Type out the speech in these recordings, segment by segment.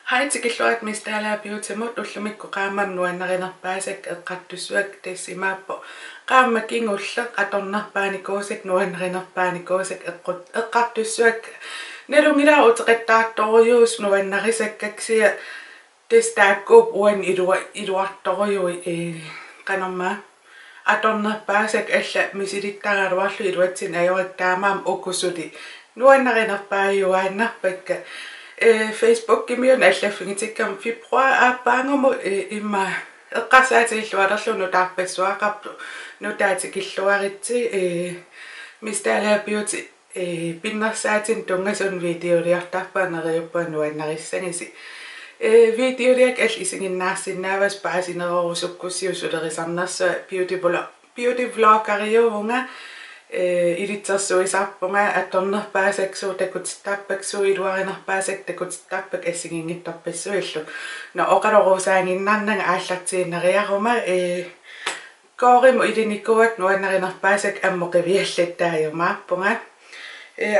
Haitikilluat mistäällä piutsemut ullumikku qaamam nuannarinerpaasak eqqattussuak tassimaappo qaamma kingulla qatornerpaanikuusik nuannarinerpaanikuusik eqqattussuak nelungila uteqattaattorius nuannarisakkaksia testaakkuup uan iluartorujui qanorma atornerpaasak alla misilittaraluarlu iluatsin ajorittaamaam ukusuli nuannarinerpaayuaannarpakka Facebook-gimion allaffingitikam februar appaangumu imma eqqasaatillualerlu nutaarpassuaqarlu nutaatikilluaritsi mistaalaapiuti pinnersaatin tungasun videoliartarpaaneriuppaa nuannarissangisi videoliak all isinginnaarsinnaavas paasinerorusukkussiusulerisarnersa beauty vlogariuvunga ilitsersuisarpunga atornerpaasaksu takutittappaksu iluarinerpaasak takutittappak assinginngittorpassuillu no oqaloruusaanginnarnanga aallartiinneriaruma koorimu ilinikuak nuannarinerpaasak ammoqiviallattaajumaapunga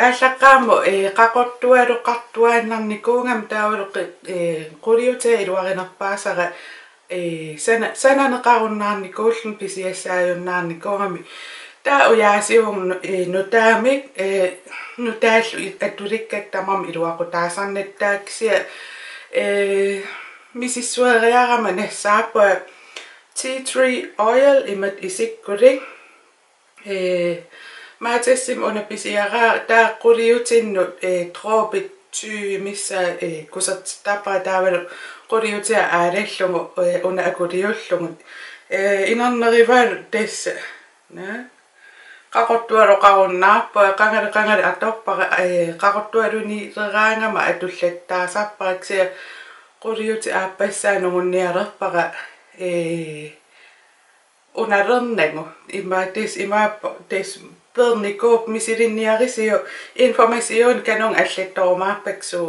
ааllaqqaamu qaqortualuqqartuaannarnikuungam tauluqqi quliuta iluarinerpaasara sananeqarunnaarnikuullun pisiassaajunnaarnikuungami taa uyaasiung nutaamik nutaallu atulikkak tamam iluaqutaasarnattaaksia misissueriarama nassaappa tea tree oil imat isikkulik maatassim unapisiaraa taa quliutinnut troopit missa kusertittarpara taavalu quliutia aalallungu una akuliullungut inernerivaalu tassa qaqortualuqarunnaarpa qangale atorpara qaqortualuni reraangama atullattaasarparaksia quliuti aappassaanungunnialerpara unalernangu imaappa tes pernikuup misilinniarisiu information kanung allattorumaarpaksu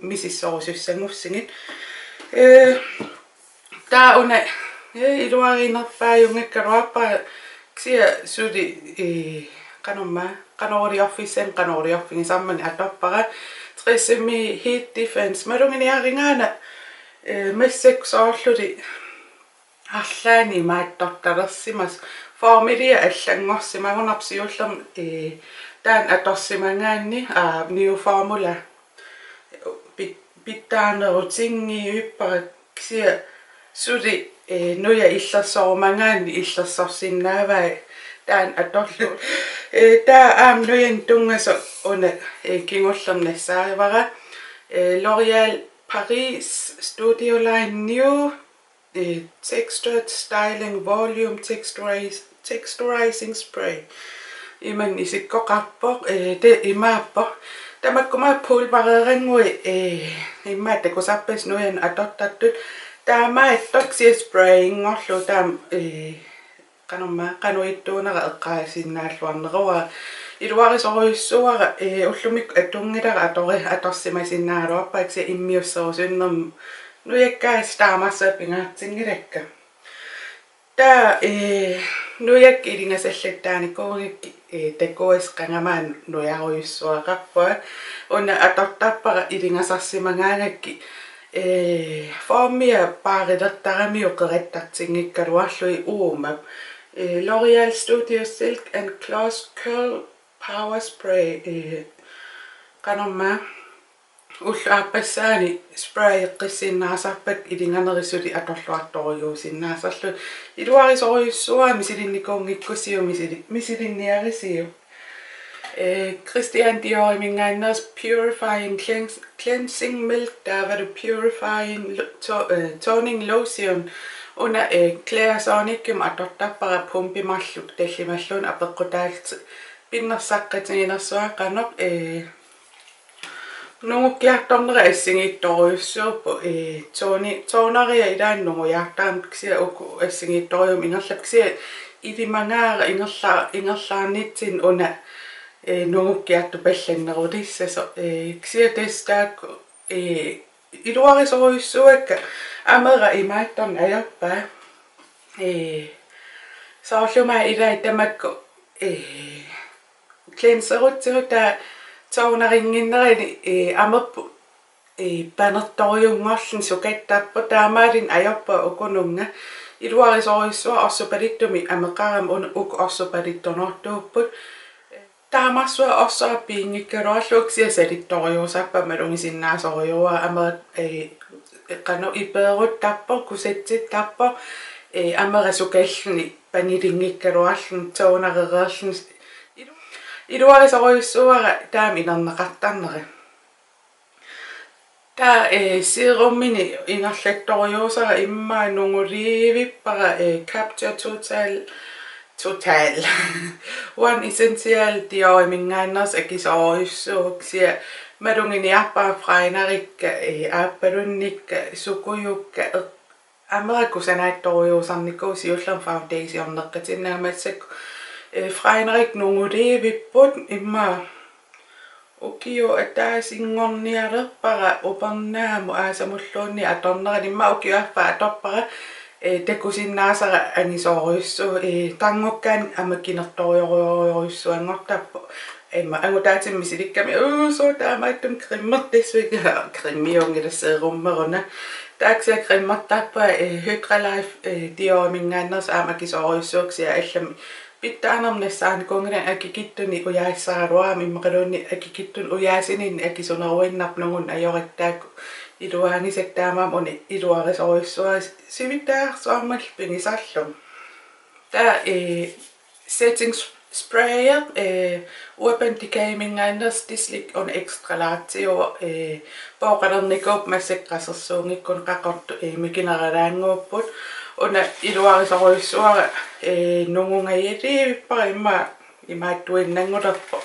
misissorusussangufsingit taa una iluarinerpaajungakkaluarpa ksia suli qanoriorfingisamman atorpara trisimi heat defense malunginiaringaana massaksoorluli arlaani maattortalersimas formilia allangorsimagunarsiullerm taan atorsimangaanni new formula pittaanerutingiuippara ksia suli nuja illersorumangaanni illersorsinnaavai taan atorlu taa nujan tungaso una kingullernassaaivara L'Oréal Paris Studio Line New Textured Styling Volume Texturizing Spray iman isikkoqarpoq te imaappo tamakkuma pulvererangui immaatakusarpas nujan atortattut taamaattoksi sprayingorlu taam qanorma qanuittuunera eqqaasinnaалluarnerua iluarisoruissuara ullumik atungilera atorsimasinnaaluarpaaksia immiusserusunnerm nujakkaas taamarsaapingaartingilakka taa nujak ilingasallattaanikuungikki takuas qangamaan nujaruyussuaqarpua una atortarpara ilingasarsimangaangakki formia paarilertaramiu qerattartingikkaluarlui uumap L'Oréal Studio Silk and Gloss Curl Power Spray qanorma ulluaapassaani spray qissinnaasarpak ilinganerisuli atorluartoriuusinnaasarlu iluarisoruyussua misilinnikuungikkusiu misilinniarisiu Christian Dior mingaanneers purifying cleansing milk taavalu purifying toning lotion una Clairesonicum atortarpara pumpimarluk tallimallun apeqqutaalti pinnersaqqatiginersuaqanoq nungukkiartornera assingittoruyussuuppu toneria ilaannungujaartaam ksia uku assingittorium ingerlapksia ilimangaara ingerlaarnitsin una nungukkiartu pallannerulissasa ksia testaakku iluarisoruyussuakka amera imaattorn ajarpaa saorlumaa ilaa tamakku cleanserutsiruta taunaringinnerini amerpu panertoriungorlun sukattappa taamaalin ajoppa ukununga iluarisoruissua orsupalittumi ameqaram uk orsupalittornortuupput taamassua orsaapiingikkaluarluuk siasalittoriusappa malungisinnaasoriua ama qanu ipeeruttappo kusatsittappo amerasukalluni panilingikkaluarlun taunarereerlun iluarisoruissuara taami inerneqartarneri tää siirummini ingerlattoriusara immaa nunguliivippara capture total one essential dioimingaanners akisoruissuuksia malunginiarpaa frainarikka aappalunnikka sukuyukka amerikusanaattoriusarnikku siullam foundationneqqatinnaamassakku frainarik nunguliivipput immaa ukio ataasingornialerpara upernaamu aasamulluunni atornerani imma ukioaffa atoppara takusinnaasara angisoruissu tangukkaan amakinertoriorussuangortappo imma angutaatimmisilikami so taamaittum krimmertisviga krimmiungilasseerummeruna taaksia krimmertappa Hydralife dioimingaanners aamakisoruissuuksia allami pittaanernassaan kongina akikittuni ujaissaaruaami imaqaluunni akikittun ujaasinin akisuneruinnarnungun ajorittaakku iluaangisaktaamaam uni iluarisoruissua sivittaarsuarmalpinisallum taa setting sprayer urban decaymingaanners tislik on extra large pooqalernikkuup massaqqasersuungikkun qaqortu mikineralaanguupput una iluarisoruissuara nungungayaliivippara imaattuinnangulerpo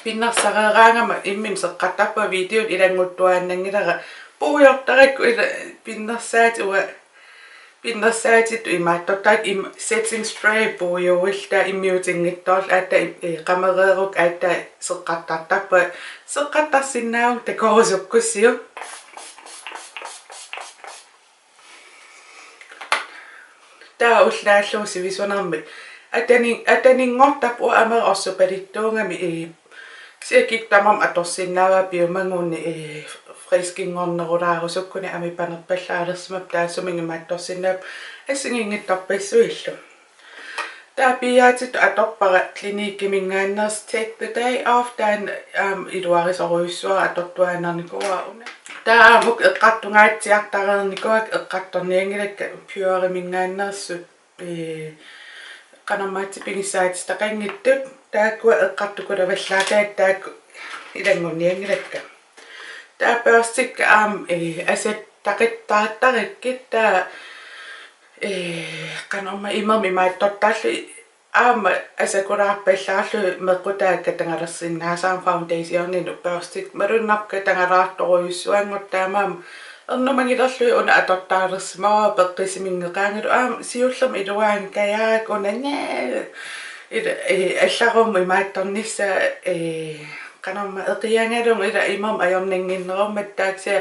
pinnersareeraangama immin seqqattappa videot ilanguttuaannangilara puujortarakku pinnersaatit imaattortaat setting spray puujuuilta immiutingittorl aatta qamereeruk aatta seqqattartappa seqqattarsinnaau takorusukkussiu tää ullaalluusi visunermi ataninngortapu amer orsupalittuungami siakittamam atorsinnaava piumangunni friskingornerulaarusukkunni ami panerpallaalersimap taassumingimaattorsinnaap assingingittorpissuillu tää piaatit atoppara kliniikkimingaanners take the day off tän iluarisoruissua atortuaannarnikuua tää muk eqqartungaatsiartareernikuak eqqartorniangilakka purimingaannerssut qanammaatipingissaatista qangittut taakkua eqqartukulavallaattaak taakku ilangunniangilakka tää pörstikka asattaqittarrikkit tää qanamma imamimaattortallu asakulaarpallaallu meqqutaakka tangalersinnaasaan foundationinu pörstik malunnarka tangalaartoruissuangortaamaam ernumangilerlu una atortaalersimaa peqqisimingeqaangalu siullam iluaan kayaak unanna allarum imaattornissa qanamma eqiangalung ila imam ajorninginnerummat taaksia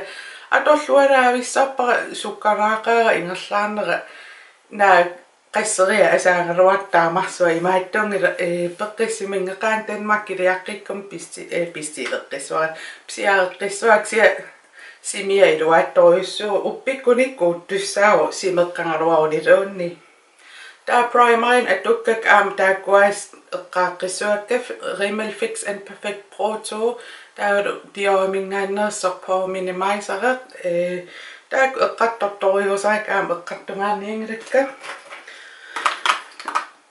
atorlualaavissarpara sukkaraaqaara ingerlaarnera naa qasseria asaangaluattaamarsuа imaattuungila peqqissimingeqaan tanmakkiliaqqikkum pistiileqqissuara psiaareqqissuaksia simia iluaattoriussuu uppikkunikkuuttussaau simeqqangaluaruniluunni tää primerin atukkak taakkuais eqqaaqqissuakka Rimmel Fix and Perfect Pro 2 tää dioimingaannersorpoo minimiserat taakku eqqattortoriusaak eqqartungaarniingilakka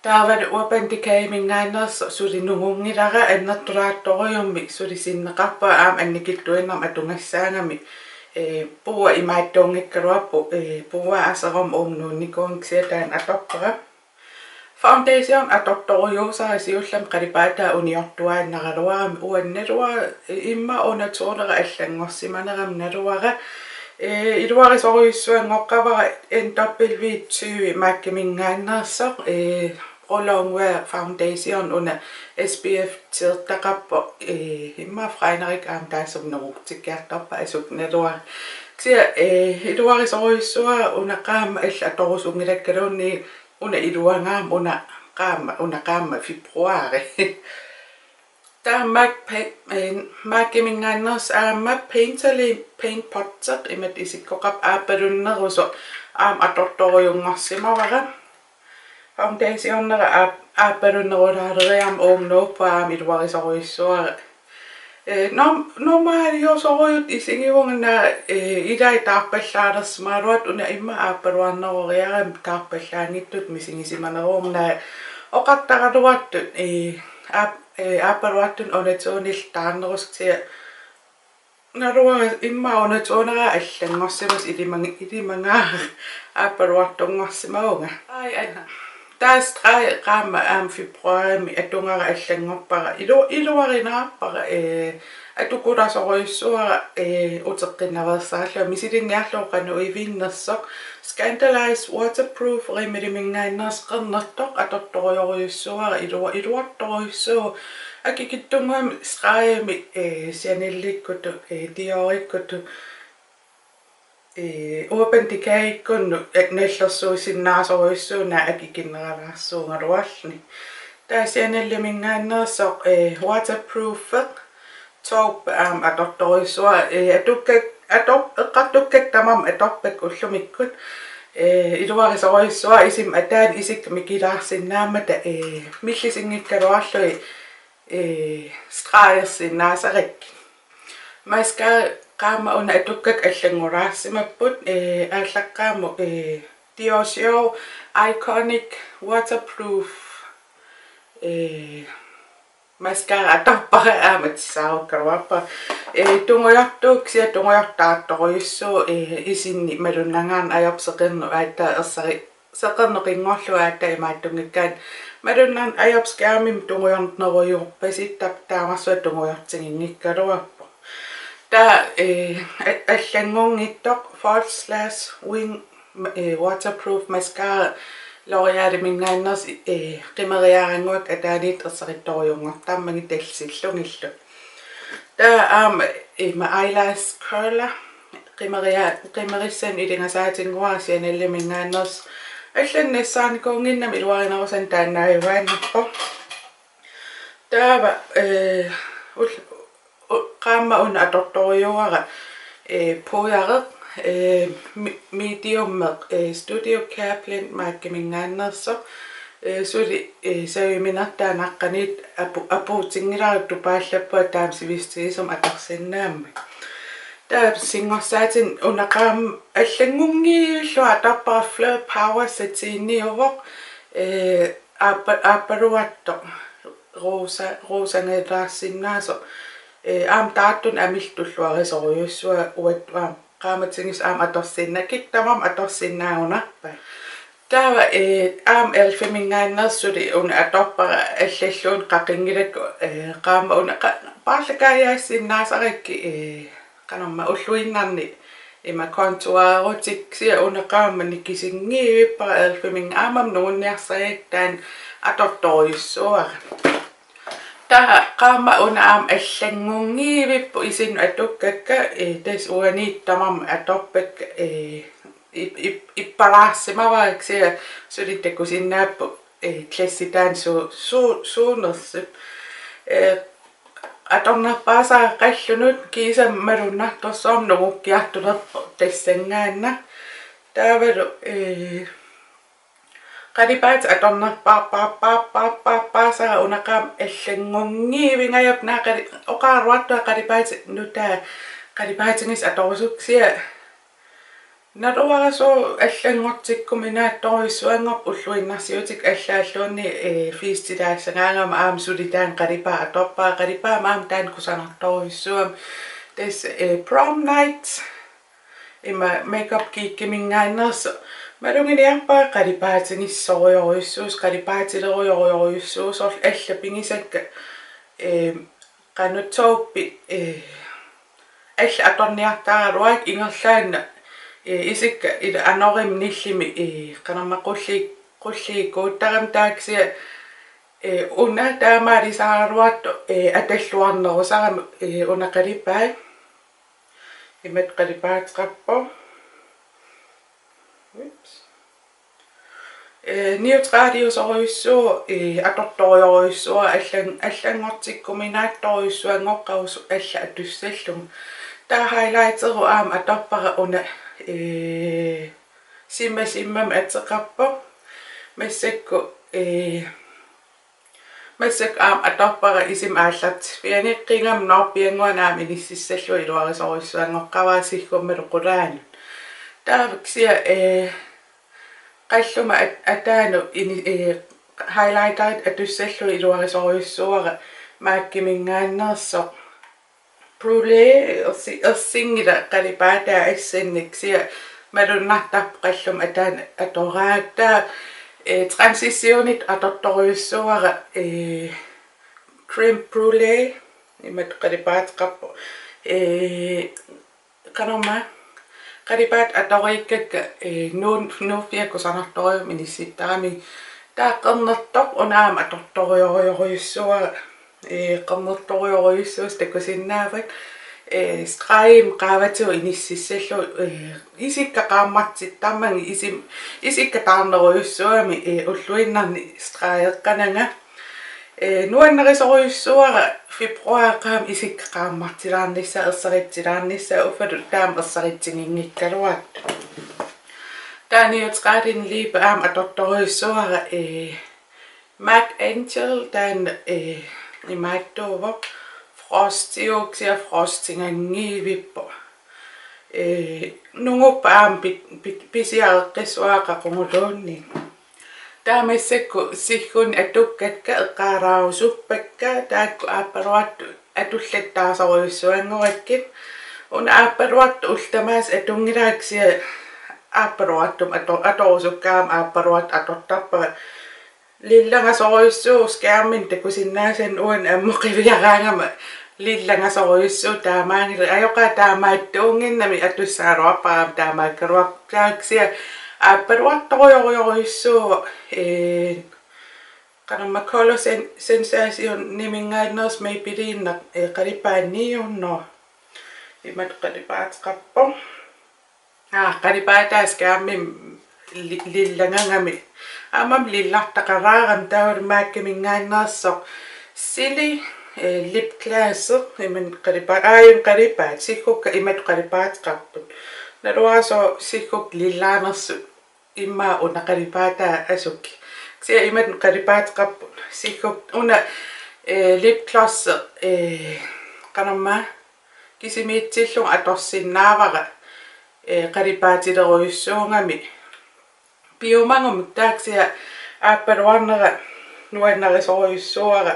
täällä urban decaymingaanners sulinungungilара annertulaattoriummi sulisinneqarpa annikittuinnam atungassaangami puua imaattuungikkaluappu puua aserum uunnuunnikuungsiataan atorpara foundation atortoriusara siullam qalipaataa uniortuaannaraluarami uannalua imma unatuulera allangorsimaneram naluara iluarisoruissuangoqqavara NW20 maakkimingaannerser Rolongwear foundation una SPF tirtaqappo imma frainerik taasumneruktikkiartorpa asuknalua sia iluarisoruissua una qaama allatorusungilakkaluunni una iluangaam una qaama februari Der Mäkkimingainnas paint potter imat isikkoqap aapalunneruso atortoriungarsimavara foundationnera aapalunnerulaareriam uumnuuppa iluarisoruissuara normaaliosorujut isingivungna ilai taarpallaalersimaaluat una imma aapaluarneroriaram taarpallaangittut misingisimaneruumna oqattaraluattut aapaluattun onatuunil taannerustia naruara imma onatuunera allangorsimus ilimangaa aapaluartunngorsimaunga ai taas qaama februarimi atungara allangorpara iluarinaappara atukulasoruissuara uteqqinnaversaalla misilinniarluuqanu ivinnersoq Scandalized waterproof rimilimingainneers qernertoq atortorioriussuara iluartoruissuu akikittungaami Australiami sianillikkutu diorikkutu Urban Decay-kunnu nallersuisinnaasoriussuuna akikinneralaarsuungaluarni taasianillimingainneersoq waterproof taupe atortoriussuara eqqartukkak tamam atorpak ullumikkut iluarisoruissua isim ataan isik mikilaarsinnaamata millisingikkaluarlui straajersinnaasariq maska qaama una atukkak allangulaassimapput aallaqqaamu Diosio Iconic Waterproof mascara atorpara aamatissaarukkaaluarpa tungujartuuksia tungujartaattoruissuu isinni malunnangaan ajorseqernu aattaa ersari seqerneqingorlu aatta imaattungikkaan malunnaan ajorskaamim tungujornerujurpasittap taamarsuat tungujartingingikkaluarpa taa allangungittoq false/wing waterproof mascara L'Oreal mingainnas qimeriaranguak ataanit ersarittoriungartammagi tallsillungillu taa ima eyelash curler qimerissan ilingasaatinguar sianalli mingainnas allannissaanikuunginnam iluarinarusan taannaajuaannerpo taava qaama una atortoriuara puuyareq medium studio care blend Mäkkimingainneersoq suli saviminartaanaqqanit apuutingilaaruttu paallappu taamsivistigisum atarsinnaamma taa singorsaatin unaqaam allangungiillu atarpara Fleur Power satiinniuvoq aapaluattoq rosangeelaarsinnaasoq taattun amiltulluarisoruyussua uattuam qaamatingis atorsinnakik tamam atorsinnaunarpa taava elfimingainnersuli una atorpara allalluun qaqingilakku qaama una paallakaajaassinnaasarikki qanorma ulluinnarni ima kontuaarutiksia una qaama nikisingiivippara elfiminga aamam nuunniarsariittaan atortoriussuara qaama una allangungiivippu isin atukkakka tas uaniittamam atorpak ippalaarsimavaaksia sulittakusinnaappu klassitaan suunersup atornerpaasaa qallunut kiisa malunnartorsoom nugukkiartulerpo tassangaanna taavalu qalipaat atornerpaappaasara unaqaam allangungiivingajap naaqali oqaaruartua qalipaat nutaa qalipaatingis atorusuksia naruaraso allangortikkuminaattoruissuangorp ulluinnarsiutik allaalluunni fiistilaassangaangama sulitaan qalipaa atorpaa qalipaa maam taan kusanartoruissuam tas prom night ima makeup kiikkimingainnerso malunginiarpaa qalipaatingissorioriussuus qalipaatileriorioriussuus allapingisakka qanutsouppi alla atorniartaaraluak ingerlaanna isikka ila anorim nillimi qanarma qulli kuuttaram taaksia una taamaalisaaruatto atalluarnerusaram una qalipaa imat qalipaatqappo niutraadiusoruissuu atortoriorissua allangortikkuminaattoruissuangoqqarusu alla atussallum taa highlighteru aam atorpara una simmam atseqarpo massakku massak aam atorpara isim aallat pianiqqingam norpianguanaam inississallu iluarisoruissuangoqqavaassikkummalu qulaanu taavaksia qalluma ataanu highlightarit atussallu iluarisoruissuara maakkimingaannersoq brulee ersingila qalipaataa assanniksia malunnartarp qallum ataan atoraattaa transitionit atortoriussuara creme brulee imat qalipaatqarpu qanorma qalipaat atoriikkakka nuufiakkusanartorium inissittaami taaqernertoq unaama atortoriorioruyussuara qernertorioruyussuus takusinnaavak straim qaavatu inississallu isikka qaammartittarmangi isikka taarneruyussuami ulluinnarni straeqqananga nuannerisoriussuara februarqaam isikka qaammartilaarnissa ersarittilaarnissa ufalu taam ersarittinginngikkkaluat taaniutsqaatin liipa aam atortoriussuara Mac Angel taan imaattuuvo frostiuksia frostingangiivippo nunguppa aam pisiareqqissuaqa qunguluunni taamassakku sihkun atukkakka eqqaaraarusuppakka taakku aappaluattu atullattaasoriussuanngorikkit una aappaluattu ultamaas atungilaaksia aappaluattum atorusukkaam aappaluat atortarpara lillangasoriussuu skærmin takusinnaasan uan ammoqiviaraangama lillangasoriussuu taamaangila ayoqa taamaattuunginnami atussaaruarparaam taamaakkaluartaaksia aappaluartorioruyussuu qanorma color sensation nimingaanneers maybelline qalipaanniunno imat qalipaatqarpo qalipaataa skærmin lillangangami amam lillartaqaraaram taawal maakkimingaanneersoq sili lip gloss iman qalipaat sikkukka imat qalipaatqarput naluaso sikkuk lillaanersu imma una qalipaataa asukki sia imat qalipaatqarput sikkuk una lip gloss qanorma kisimiitsillung atorsinnaavara qalipaatileruyussuungami piumangum taaksia aappaluarnera nuannerisoriussuara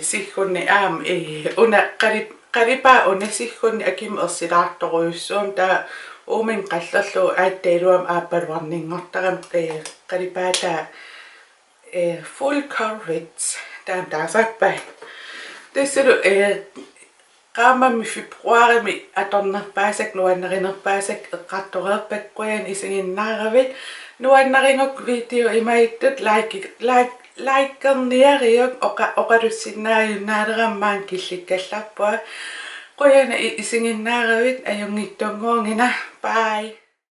sihkunni aam una qalipaa una sihkunni akim ersilaartoruyussuum taa uumin qallerlu aattailuam aappaluarninngortaram qalipaataa full coverage taam taasappai tassulu qaamammi februarimi atornerpaasak nuannerinerpaasak eqqartoreerpakkuyan isinginnaaravit nuannerinnguk video imaittut laikerniariuk oqalussinnaajunnaaderammaan killikkallarpua quyana isinginnaaravit ajungittunguungina bye.